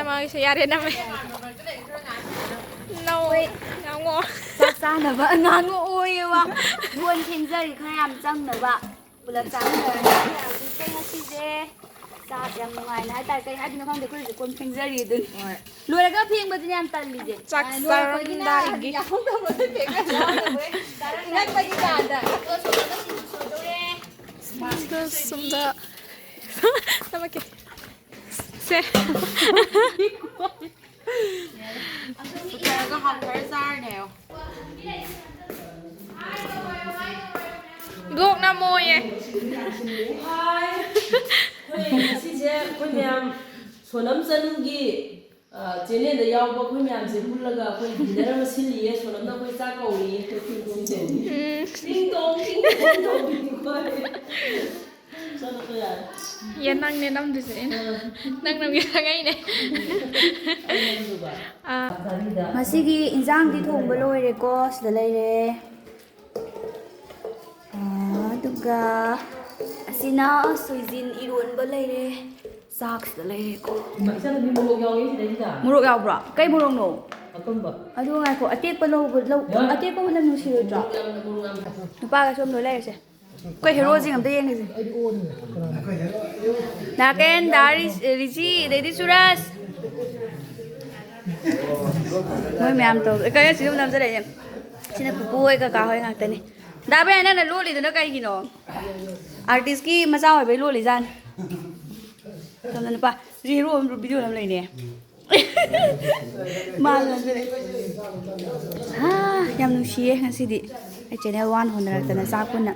ꯅꯃꯒꯤꯁꯦ ꯌꯥꯔꯦ ꯅꯝꯃꯦ ꯉꯥꯡꯉꯣ ꯆꯥꯛ ꯆꯥꯅꯕ ꯉꯥꯡꯉꯣ ꯑꯣꯏꯌꯦꯕ ꯀꯣꯟ ꯐꯦꯡꯖꯔꯤ ꯈꯔ ꯌꯥꯝ ꯆꯪꯅꯕ ꯄꯨꯂꯞ ꯆꯥꯃꯤꯟꯅꯔꯅꯤ ꯍꯧꯖꯤꯛꯁꯦ ꯉꯁꯤꯁꯦ ꯆꯥꯛ ꯌꯥꯝ ꯅꯨꯡꯉꯥꯏꯅ ꯍꯥꯏꯇꯥꯔꯦ ꯀꯩ ꯍꯥꯏꯗꯣꯏꯅꯣ ꯈꯪꯗꯦ ꯑꯩꯈꯣꯏꯁꯦ ꯀꯣꯟ ꯐꯦꯡꯖꯔꯤ ꯑꯗꯨꯅꯤ ꯂꯣꯏꯔꯒ ꯐꯦꯡꯕꯗꯨꯅꯦ ꯌꯥꯝ ꯇꯜꯂꯤꯁꯦ ꯆꯥꯛ ꯆꯥꯔꯝꯗꯥꯏꯒꯤ ꯁꯨꯝꯗ ꯅꯃꯛꯀꯤ ꯁꯦ ꯂꯣꯏꯔꯒ ꯍꯥꯎꯈꯔ ꯆꯥꯔꯅꯦ ꯂꯣꯛ ꯅꯝꯃꯣꯌꯦ ꯉꯁꯤꯁꯦ ꯑꯩꯈꯣꯏ ꯃꯌꯥꯝ ꯁꯣꯅꯝ ꯆꯅꯨꯒꯤ ꯆꯦꯅꯦꯜꯗ ꯌꯥꯎꯕ ꯑꯩꯈꯣꯏ ꯃꯌꯥꯝꯁꯦ ꯄꯨꯜꯂꯒ ꯑꯩꯈꯣꯏ ꯗꯤꯟꯅꯔ ꯑꯃ ꯁꯤꯜꯂꯤꯌꯦ ꯁꯣꯅꯝꯅ ꯑꯩꯈꯣꯏ ꯆꯥꯛ ꯀꯧꯔꯤꯌꯦ ꯇꯤꯡ ꯇꯣꯡ ꯌꯦ ꯅꯪꯅꯦ ꯅꯝꯗꯣꯏꯁꯦ ꯑꯩꯅ ꯅꯪ ꯅꯝꯒꯦ ꯈꯪꯉꯩꯅꯦ ꯉꯁꯤꯒꯤ ꯏꯟꯖꯥꯡꯗꯤ ꯊꯣꯡꯕ ꯂꯣꯏꯔꯦꯀꯣ ꯁꯤꯗ ꯂꯩꯔꯦ ꯑꯗꯨꯒ ꯑꯁꯤꯅ ꯁꯣꯏꯖꯤꯟ ꯏꯔꯣꯟꯕ ꯂꯩꯔꯦ ꯆꯥꯛꯁꯤꯗ ꯂꯩꯔꯦꯀꯣ ꯃꯣꯔꯣꯛ ꯌꯥꯎꯕ꯭ꯔꯣ ꯀꯩ ꯃꯣꯔꯣꯛꯅꯣ ꯑꯗꯨ ꯉꯥꯏꯈꯣ ꯑꯇꯦꯛꯄ ꯑꯇꯦꯛꯄ ꯃꯅꯝ ꯅꯨꯡꯁꯤꯔꯣꯏꯗ꯭ꯔꯣ ꯅꯨꯄꯥꯒꯁꯨ ꯑꯃ ꯂꯣꯏ ꯂꯩꯔꯁꯦ ꯑꯩꯈꯣꯏ ꯍꯦꯔꯣꯁꯤꯡ ꯑꯝꯇ ꯌꯦꯡꯉꯁꯦ ꯅꯥꯀꯦꯟ ꯗꯥ ꯔꯤꯆꯤ ꯑꯗꯩꯗꯤ ꯁꯨꯔꯁ ꯃꯣꯏ ꯃꯌꯥꯝ ꯇꯧ ꯀꯩꯅꯣ ꯁꯤꯗ ꯅꯝꯖꯔꯛꯏꯅꯦ ꯁꯤꯅ ꯄꯨꯄꯨ ꯍꯣꯏ ꯀꯀꯥ ꯍꯣꯏ ꯉꯥꯛꯇꯅꯤ ꯗꯥꯕꯦ ꯅꯪꯅ ꯂꯣꯜꯂꯤꯗꯨꯅ ꯀꯩꯒꯤꯅꯣ ꯑꯥꯔꯇꯤꯁꯀꯤ ꯃꯆꯥ ꯑꯣꯏꯕꯩ ꯂꯣꯜꯂꯤꯖꯥꯠꯅꯤ ꯁꯣꯝꯗ ꯅꯨꯄꯥ ꯍꯦꯔꯣ ꯑꯃ ꯚꯤꯗꯤꯑꯣ ꯑꯃ ꯂꯩꯅꯦ ꯌꯥꯝ ꯅꯨꯡꯁꯤꯌꯦ ꯉꯁꯤꯗꯤ ꯑꯩ ꯆꯦꯅꯦꯜ 1 ꯍꯣꯠꯅꯔꯛꯇꯅ ꯆꯥꯛ ꯄꯨꯟꯅ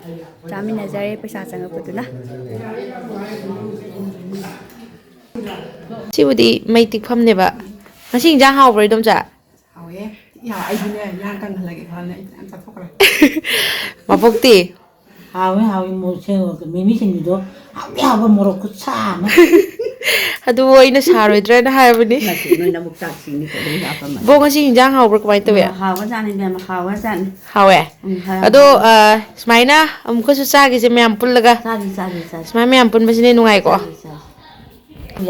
ꯆꯥꯃꯤꯟꯅꯖꯔꯦ ꯄꯩꯁꯥ ꯆꯪꯉꯛꯄꯗꯨꯅ ꯁꯤꯕꯨꯗꯤ ꯃꯩ ꯇꯤꯛꯐꯝꯅꯦꯕ ꯉꯁꯤ ꯏꯟꯖꯥꯡ ꯍꯥꯎꯕ꯭ꯔꯣ ꯏꯗꯣꯝꯆꯥ ꯍꯥꯎꯋꯦ ꯑꯩꯗꯤꯅꯦ ꯏꯟꯖꯥꯡ ꯀꯪꯍꯜꯂꯒꯦ ꯈꯜꯂꯦ ꯑꯩ ꯌꯥꯝ ꯆꯥꯊꯣꯛꯈ꯭ꯔꯦ ꯃꯕꯣꯛꯇꯤ ꯍꯥꯎꯋꯤ ꯃꯤꯃꯤꯁꯤꯡꯗꯨꯗꯣ ꯍꯥꯎꯕ ꯃꯣꯔꯣꯛ ꯈꯨꯠꯁꯥ ꯑꯃ ꯑꯗꯨ ꯑꯩꯅ ꯁꯥꯔꯣꯏꯗ꯭ꯔꯅ ꯍꯥꯏꯕꯅꯤ ꯅꯣꯏꯅ ꯑꯃꯨꯛ ꯆꯥꯛ ꯁꯤꯅꯤ ꯑꯗꯨꯝ ꯍꯥꯞꯄꯝꯃꯅꯤ ꯕꯣꯛ ꯉꯁꯤ ꯏꯟꯖꯥꯡ ꯍꯥꯎꯕ꯭ꯔꯣ ꯀꯃꯥꯏꯅ ꯇꯧꯋꯤ ꯍꯥꯎꯒ꯭ꯔꯖꯥꯠꯅꯤ ꯏꯕꯦꯝꯃ ꯍꯥꯎꯒ꯭ꯔꯖꯥꯠꯅꯤ ꯍꯥꯎꯋꯦ ꯑꯗꯣ ꯁꯨꯃꯥꯏꯅ ꯑꯃꯨꯛꯀꯁꯨ ꯆꯥꯒꯤꯁꯦ ꯃꯌꯥꯝ ꯄꯨꯜꯂꯒ ꯆꯥꯁꯤ ꯁꯨꯃꯥꯏꯅ ꯃꯌꯥꯝ ꯄꯨꯟꯕꯁꯤꯅ ꯅꯨꯡꯉꯥꯏꯀꯣ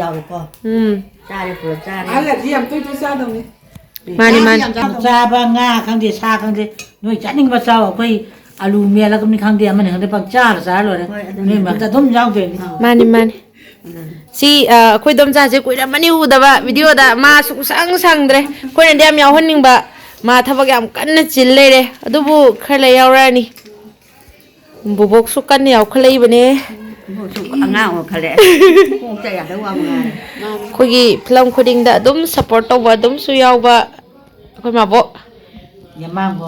ꯌꯥꯎꯔꯦꯀꯣ ꯆꯥꯔꯦ ꯄꯨꯂꯞ ꯆꯥꯔꯦ ꯑꯍꯜꯂꯗꯤ ꯌꯥꯝ ꯇꯣꯏ ꯇꯣꯏ ꯆꯥꯗꯧꯅꯤ ꯃꯥꯅꯤ ꯆꯥꯕ ꯉꯥ ꯈꯪꯗꯦ ꯁꯥ ꯈꯪꯗꯦ ꯅꯣꯏ ꯆꯥꯅꯤꯡꯕ ꯆꯥꯎ ꯑꯩꯈꯣই ꯑꯂꯨ ꯃꯦꯜꯂꯒꯅꯤ ꯈꯪꯗꯦ ꯑꯃꯅꯤ ꯈꯪꯗꯦ ꯄꯪ ꯆꯥꯔ ꯂꯣꯏꯔꯦ ꯅꯣꯏ ꯃꯔꯛꯇ ꯑꯗꯨꯝ ꯌꯥꯎꯗꯣꯏꯅꯤ ꯃꯥꯅꯤ ꯁꯤ ꯑꯩꯈꯣꯏ ꯗꯣꯝꯆꯥꯁꯦ ꯀꯨꯏꯔꯝꯃꯅꯤ ꯎꯗꯕ ꯚꯤꯗꯤꯑꯣꯗ ꯃꯥ ꯁꯨꯡꯁꯪ ꯁꯪꯗ꯭ꯔꯦ ꯑꯩꯈꯣꯏꯅꯗꯤ ꯌꯥꯝ ꯌꯥꯎꯍꯟꯅꯤꯡꯕ ꯃꯥ ꯊꯕꯛ ꯌꯥꯝ ꯀꯟꯅ ꯆꯤꯜ ꯂꯩꯔꯦ ꯑꯗꯨꯕꯨꯈꯔ ꯂꯩ ꯌꯥꯎꯔꯛꯑꯅꯤ ꯕꯨꯕꯣꯛꯁꯨ ꯀꯟꯅ ꯌꯥꯎꯈꯠꯂꯛꯏꯕꯅꯦ ꯑꯉꯥꯡ ꯑꯣꯟꯈꯠꯂꯦ ꯀꯣꯛꯇ ꯌꯥꯗꯕ ꯋꯥ ꯉꯥꯡꯉꯦ ꯑꯩꯈꯣꯏꯒꯤ ꯐꯤꯂꯝ ꯈꯨꯗꯤꯡꯗ ꯑꯗꯨꯝ ꯁꯞꯄꯣꯔꯠ ꯇꯧꯕ ꯑꯗꯨꯝꯁꯨ ꯌꯥꯎꯕ ꯑꯩꯈꯣꯏ ꯃꯥꯕꯣꯛ ꯌꯥꯝꯃꯥꯡꯕꯣ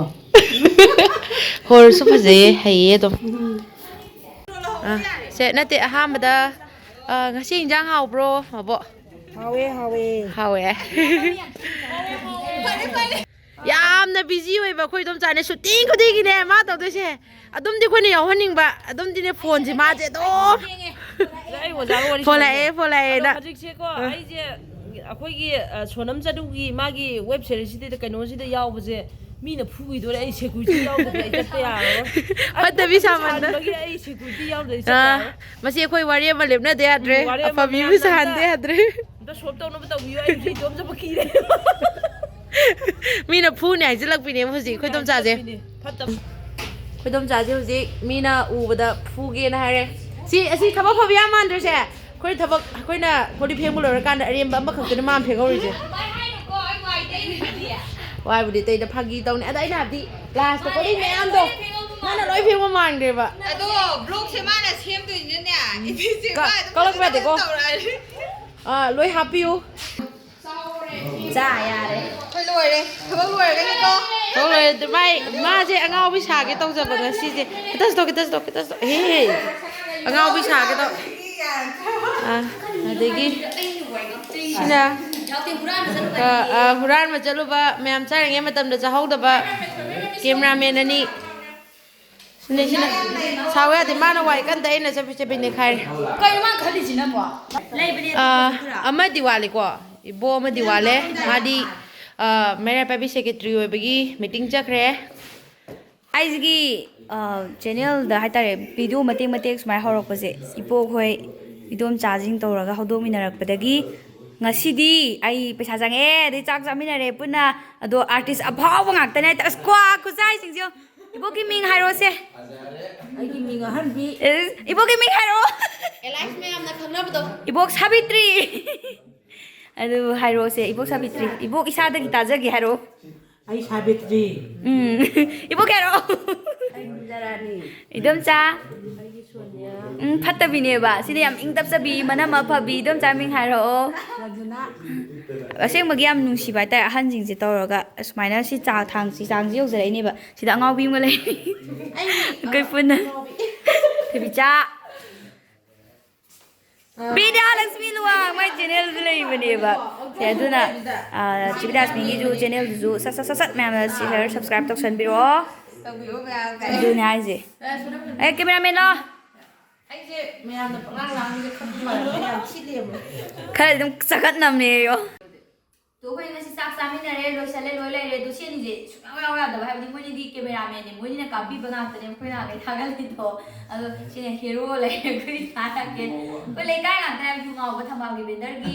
ꯍꯣꯔꯁꯨ ꯐꯖꯩꯌꯦ ꯍꯩꯌꯦ ꯑꯗꯨꯝ ꯁꯦ ꯅꯠꯇꯦ ꯑꯍꯥꯟꯕꯗ ꯉꯁꯤ ꯏꯟꯖꯥꯡ ꯍꯥꯎꯕ꯭ꯔꯣ ꯃꯕꯣꯛ ꯍꯥꯎꯋꯦ ꯌꯥꯝꯅ ꯕꯤꯖꯤ ꯑꯣꯏꯕ ꯑꯩꯈꯣꯏ ꯗꯣꯝꯆꯥꯅꯦ ꯁꯨꯇꯤꯡ ꯈꯨꯗꯤꯡꯒꯤꯅꯦ ꯃꯥ ꯇꯧꯗꯣꯏꯁꯦ ꯑꯗꯨꯝꯗꯤ ꯑꯩꯈꯣꯏꯅ ꯌꯥꯎꯍꯟꯅꯤꯡꯕ ꯑꯗꯨꯝꯗꯤꯅꯦ ꯐꯣꯟꯁꯦ ꯃꯥꯁꯦ ꯑꯗꯨꯝ ꯐꯣꯟ ꯂꯥꯛꯑꯦꯅ ꯍꯧꯖꯤꯛꯁꯦꯀꯣ ꯑꯩꯁꯦ ꯑꯩꯈꯣꯏꯒꯤ ꯁꯣꯅꯝ ꯆꯅꯨꯒꯤ ꯃꯥꯒꯤ ꯋꯦꯕ ꯁꯦꯔꯤꯁꯁꯤꯗ ꯀꯩꯅꯣꯁꯤꯗ ꯌꯥꯎꯕꯁꯦ ꯃꯤꯅ ꯐꯨꯈꯤꯗꯣꯔꯦ ꯑꯩ ꯁꯦꯀꯨꯔꯤꯇꯤ ꯌꯥꯎꯗꯗꯤ ꯑꯩ ꯆꯠꯄ ꯌꯥꯔꯔꯣꯏ ꯐꯠꯇꯕꯤ ꯁꯥꯍꯟꯕꯒꯤ ꯑꯩ ꯁꯦꯀꯨꯔꯤꯇꯤ ꯌꯥꯎꯗꯗꯤ ꯆꯠꯄ ꯌꯥꯔꯔꯣꯏ ꯃꯁꯤ ꯑꯩꯈꯣꯏ ꯋꯥꯔꯤ ꯑꯃ ꯂꯦꯞꯅꯗ ꯌꯥꯗ꯭ꯔꯦ ꯑꯐꯕꯤꯕꯨ ꯁꯥꯍꯟꯗ ꯌꯥꯗ꯭ꯔꯦ ꯑꯝꯇ ꯁꯣꯜꯕ ꯇꯧꯅꯕ ꯇꯧꯕꯤꯌꯨ ꯑꯩ ꯍꯧꯖꯤꯛ ꯏꯇꯣꯝ ꯆꯠꯄ ꯀꯤꯔꯦ ꯃꯤꯅ ꯐꯨꯅꯤ ꯍꯥꯏꯖꯤꯜꯂꯛꯄꯤꯅꯦꯕ ꯍꯧꯖꯤꯛ ꯈꯣꯏꯗꯣꯝꯆꯥꯁꯦ ꯈꯣꯏꯗꯣꯝꯆꯥꯁꯦ ꯍꯧꯖꯤꯛ ꯃꯤꯅ ꯎꯕꯗ ꯐꯨꯒꯦꯅ ꯍꯥꯏꯔꯦ ꯑꯁꯤ ꯊꯕꯛ ꯐꯕ ꯌꯥꯝ ꯃꯥꯟꯗ꯭ꯔꯁꯦ ꯑꯩꯈꯣꯏꯅ ꯀꯣꯜꯂꯤꯛ ꯐꯦꯡꯕ ꯂꯣꯏꯔꯀꯥꯟꯗ ꯑꯔꯦꯝꯕ ꯑꯃꯈꯛꯇꯅꯤ ꯃꯥꯅ ꯐꯦꯡꯍꯧꯔꯤꯁꯦ ꯋꯥꯏꯕꯨꯗꯤ ꯇꯩꯗ ꯐꯥꯒꯤ ꯇꯧꯅꯤ ꯑꯗ ꯑꯩꯅ ꯍꯥꯏꯕꯗꯤ ꯂꯥꯁꯇ ꯀꯣꯜꯂꯤꯛ ꯃꯌꯥꯝꯗꯣ ꯃꯥꯅ ꯂꯣꯏ ꯐꯦꯡꯕ ꯃꯥꯟꯈ꯭ꯔꯦꯕ ꯑꯗꯣ ꯕ꯭ꯂꯣꯛꯁꯦ ꯃꯥꯅ ꯁꯦꯝꯗꯣꯏꯅꯤꯅꯦ ꯏꯗꯤꯁꯦ ꯀꯛꯂꯛꯄ ꯌꯥꯗꯦꯀꯣ ꯂꯣꯏ ꯍꯥꯞꯄꯤꯌꯨ ꯆꯥ ꯌꯥꯔꯦ ꯑꯩꯈꯣꯏ ꯂꯣꯏꯔꯦ ꯊꯕꯛ ꯂꯣꯏꯔꯒꯅꯤꯀꯣ ꯂꯣꯏꯔꯦ ꯃꯥꯁꯦ ꯑꯉꯥꯎꯕꯤ ꯁꯥꯒꯦ ꯇꯧꯖꯕ ꯉꯁꯤꯁꯦ ꯈꯤꯇꯪ ꯑꯉꯥꯎꯕꯤ ꯁꯥꯒꯦ ꯇꯧ ꯑꯗꯒꯤ ꯁꯤꯅ ꯍꯨꯔꯥꯟꯕ ꯆꯠꯂꯨꯕ ꯃꯌꯥꯝ ꯆꯥꯔꯤꯉꯩ ꯃꯇꯝꯗ ꯆꯥꯍꯧꯗꯕ ꯀꯦꯃꯦꯔꯥꯃꯦꯟ ꯑꯅꯤ ꯁꯤꯅ ꯁꯥꯎ ꯌꯥꯗꯦ ꯃꯥꯅ ꯋꯥꯏ ꯀꯟꯗ ꯑꯩꯅ ꯆꯠꯄꯤ ꯅꯦꯈꯥꯏꯔꯦ ꯀꯩꯅꯣ ꯃꯥ ꯈꯜꯂꯤꯁꯤꯅ ꯂꯩꯕꯅꯦ ꯑꯃꯗꯤ ꯋꯥꯠꯂꯦꯀꯣ ꯏꯕꯣ ꯑꯃꯗꯤ ꯋꯥꯠꯂꯦ ꯃꯥꯗꯤ ꯃꯩꯔꯥ ꯄꯥꯏꯕꯤ ꯁꯦꯀ꯭ꯔꯦꯇ꯭ꯔꯤ ꯑꯣꯏꯕꯒꯤ ꯃꯤꯇꯤꯡ ꯆꯠꯈ꯭ꯔꯦ ꯑꯩꯒꯤ ꯆꯦꯅꯦꯜꯗ ꯍꯥꯏꯇꯥꯔꯦ ꯚꯤꯗꯤꯑꯣ ꯃꯇꯦꯛ ꯁꯨꯃꯥꯏꯅ ꯍꯧꯔꯛꯄꯁꯦ ꯏꯄꯣꯛꯈꯣꯏ ꯏꯗꯣꯝꯆꯥꯁꯤꯡ ꯇꯧꯔꯒ ꯍꯧꯗꯣꯛꯃꯤꯟꯅꯔꯛꯄꯗꯒꯤ ngasi ai pesa jange de chak chaminnare punna ado artist abhaw ngakta ne tas kwa khuzai singjo iboki ming hairo se ꯑꯩꯒꯤ ꯃꯤꯡ ꯑꯍꯟꯕꯤ iboki ming hairo Elias ma'am na khangnabdo. ibok sabitri adu hairo se ibok sabitri ibok isada ki tajagi hairo ꯑꯩ Savitri ibok hairo ꯑꯩ ꯃꯨꯖꯔꯥꯅꯤ idom cha ꯑꯩꯒꯤ Sonia fatabine ba sine yam ingtap sabi manama phabi idom cha ming hairo ꯔꯖꯅꯥ asengmagi yam nungsiba tai ahan jingje tawraga asmaina si cha thang si changji yojaraineba sida angawbi ma lei kai punna bicha Bida Lakshmi luang mai channel du lei bane ba se aduna Chibidas mingi ju channel ju sat ma'am share subscribe tok san biro Tabiyo ma'am kai. aduna aise cameraman lo Aise ma'am na panglang ni khanma chilebo. khare dum sakat namne yo to khoi ngasi chak chaminnare lo sale lo lai re du chen je yaw ya da ba habdi moni di cameraman ne moni na kapi banga ta ne khoi na ga thagal ti to ado chine hero lai khoi tha ke ko lai kai na ta ju ngau ba thama gi vendor gi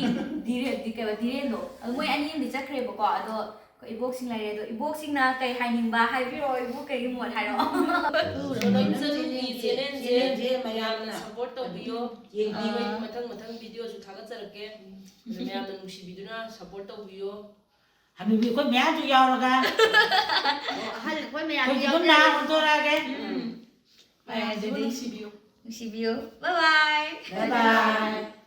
dire di ke ba dire lo moi ani di chakre ba ko ado ko ibok sing lai re do ibok sing na kai haining ba hai biro ibok kai gi mot hai ro Sonam ꯆꯅꯨꯒꯤ ꯆꯦꯅꯦꯜꯁꯦ ꯃꯌꯥꯝꯅ support ꯇꯧꯕꯤꯌꯣ ꯌꯦꯡꯕꯤꯌꯣ ꯃꯊꯪ ꯚꯤꯗꯤꯑꯣꯁꯨ ꯊꯥꯒꯠꯆꯔꯛꯀꯦ ꯃꯌꯥꯝꯅ ꯅꯨꯡꯁꯤꯕꯤꯗꯨꯅ support ꯇꯧꯕꯤꯌꯣ ꯍꯅꯨꯕꯤ ꯑꯩꯈꯣꯏ ꯃꯌꯥꯝꯁꯨ ꯌꯥꯎꯔꯒ Ahal ko ma'am ꯑꯩꯈꯣꯏ yaw. ꯑꯗꯨꯝ ꯂꯥꯛ ꯑꯣꯟꯊꯣꯔꯛꯑꯒꯦ ꯃꯌꯥꯝꯁꯨ ꯅꯨꯡꯁꯤꯕꯤꯌꯣ bye bye ꯕꯥꯏ ꯕꯥꯏ